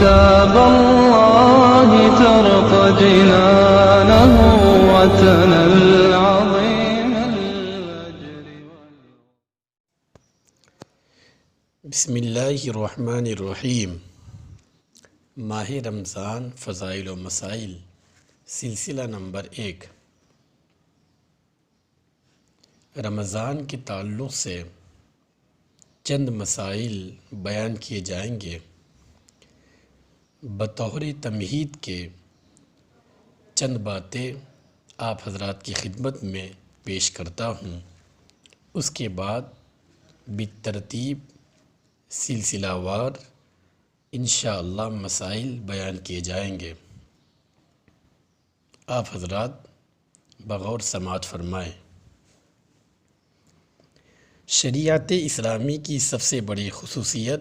كتاب الله ترقى جنانه وتنل عظيم الأجر. بسم اللہ الرحمن الرحیم. ماہ رمضان فضائل و مسائل سلسلہ نمبر 1. رمضان کے تعلق سے چند مسائل بیان کیے جائیں گے. بطور تمہید کے چند باتیں آپ حضرات کی خدمت میں پیش کرتا ہوں. اس کے بعد بالترتیب سلسلہ وار انشاءاللہ مسائل بیان کیے جائیں گے. آپ حضرات بغور سماعت فرمائیں. شریعت اسلامی کی سب سے بڑی خصوصیت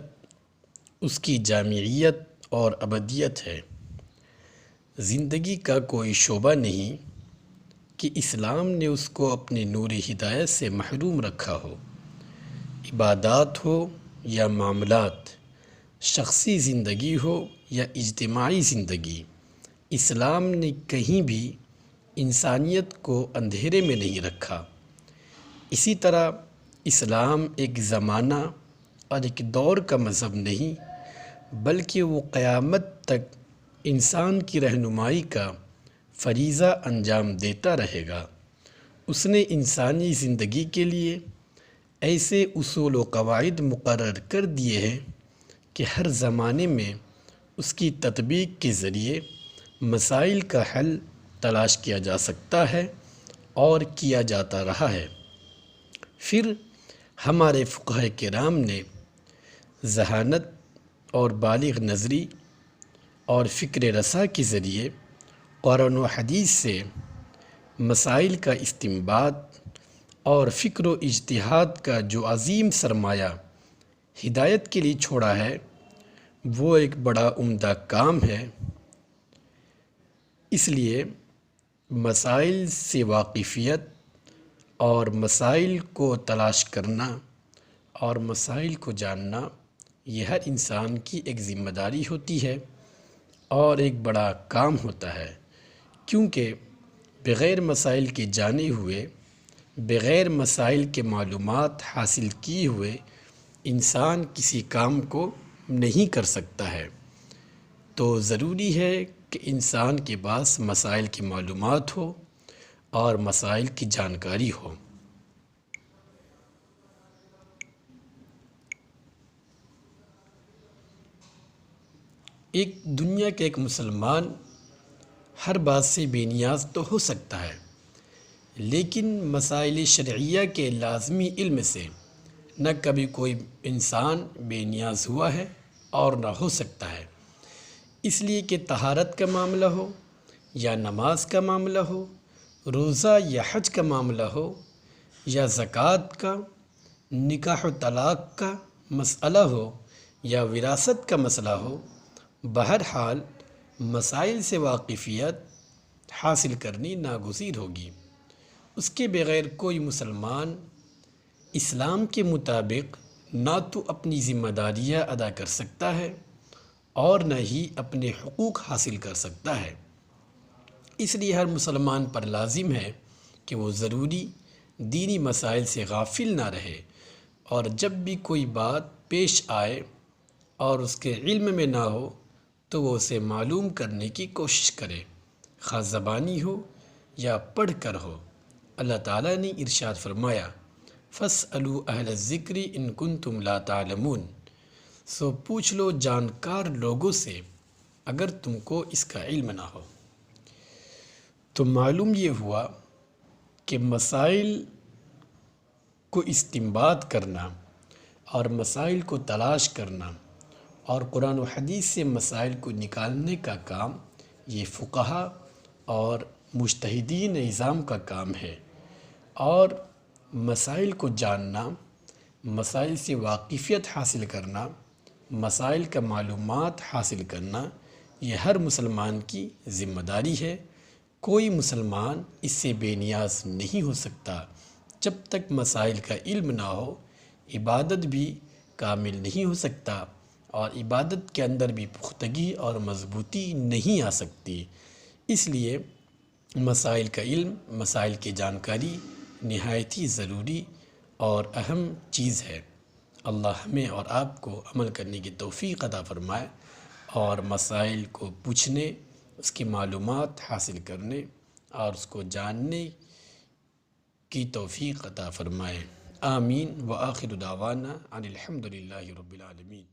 اس کی جامعیت اور ابدیت ہے. زندگی کا کوئی شعبہ نہیں کہ اسلام نے اس کو اپنے نور ہدایت سے محروم رکھا ہو. عبادات ہو یا معاملات، شخصی زندگی ہو یا اجتماعی زندگی، اسلام نے کہیں بھی انسانیت کو اندھیرے میں نہیں رکھا. اسی طرح اسلام ایک زمانہ اور ایک دور کا مذہب نہیں، بلکہ وہ قیامت تک انسان کی رہنمائی کا فریضہ انجام دیتا رہے گا. اس نے انسانی زندگی کے لیے ایسے اصول و قواعد مقرر کر دیے ہیں کہ ہر زمانے میں اس کی تطبیق کے ذریعے مسائل کا حل تلاش کیا جا سکتا ہے اور کیا جاتا رہا ہے. پھر ہمارے فقہاء کرام نے ذہانت اور بالغ نظری اور فکر رسا کے ذریعے قرآن و حدیث سے مسائل کا استنباط اور فکر و اجتہاد کا جو عظیم سرمایہ ہدایت کے لیے چھوڑا ہے، وہ ایک بڑا عمدہ کام ہے. اس لیے مسائل سے واقفیت اور مسائل کو تلاش کرنا اور مسائل کو جاننا یہ ہر انسان کی ایک ذمہ داری ہوتی ہے اور ایک بڑا کام ہوتا ہے. کیونکہ بغیر مسائل کے جانے ہوئے، بغیر مسائل کے معلومات حاصل کیے ہوئے انسان کسی کام کو نہیں کر سکتا ہے. تو ضروری ہے کہ انسان کے پاس مسائل کی معلومات ہو اور مسائل کی جانکاری ہو. دنیا کے ایک مسلمان ہر بات سے بے نیاز تو ہو سکتا ہے، لیکن مسائل شرعیہ کے لازمی علم سے نہ کبھی کوئی انسان بے نیاز ہوا ہے اور نہ ہو سکتا ہے. اس لیے کہ طہارت کا معاملہ ہو یا نماز کا معاملہ ہو، روزہ یا حج کا معاملہ ہو یا زکوٰۃ کا، نکاح و طلاق کا مسئلہ ہو یا وراثت کا مسئلہ ہو، بہرحال مسائل سے واقفیت حاصل کرنی ناگزیر ہوگی. اس کے بغیر کوئی مسلمان اسلام کے مطابق نہ تو اپنی ذمہ داریاں ادا کر سکتا ہے اور نہ ہی اپنے حقوق حاصل کر سکتا ہے. اس لیے ہر مسلمان پر لازم ہے کہ وہ ضروری دینی مسائل سے غافل نہ رہے، اور جب بھی کوئی بات پیش آئے اور اس کے علم میں نہ ہو تو وہ اسے معلوم کرنے کی کوشش کرے، خواہ زبانی ہو یا پڑھ کر ہو. اللہ تعالیٰ نے ارشاد فرمایا، فَاسْأَلُوا أَهْلَ الذِّكْرِ إِن كُنتُمْ لَا تَعْلَمُونَ. سو پوچھ لو جانکار لوگوں سے اگر تم کو اس کا علم نہ ہو. تو معلوم یہ ہوا کہ مسائل کو استنباط کرنا اور مسائل کو تلاش کرنا اور قرآن و حدیث سے مسائل کو نکالنے کا کام یہ فقہا اور مجتہدین نظام کا کام ہے. اور مسائل کو جاننا، مسائل سے واقفیت حاصل کرنا، مسائل کا معلومات حاصل کرنا یہ ہر مسلمان کی ذمہ داری ہے. کوئی مسلمان اس سے بے نیاز نہیں ہو سکتا. جب تک مسائل کا علم نہ ہو عبادت بھی کامل نہیں ہو سکتا اور عبادت کے اندر بھی پختگی اور مضبوطی نہیں آ سکتی۔ اس لیے مسائل کا علم، مسائل کی جانکاری نہایت ہی ضروری اور اہم چیز ہے۔ اللہ ہمیں اور آپ کو عمل کرنے کی توفیق عطا فرمائے اور مسائل کو پوچھنے، اس کی معلومات حاصل کرنے اور اس کو جاننے کی توفیق عطا فرمائے۔ آمین وآخر دعوانا ان الحمد للہ رب العالمین۔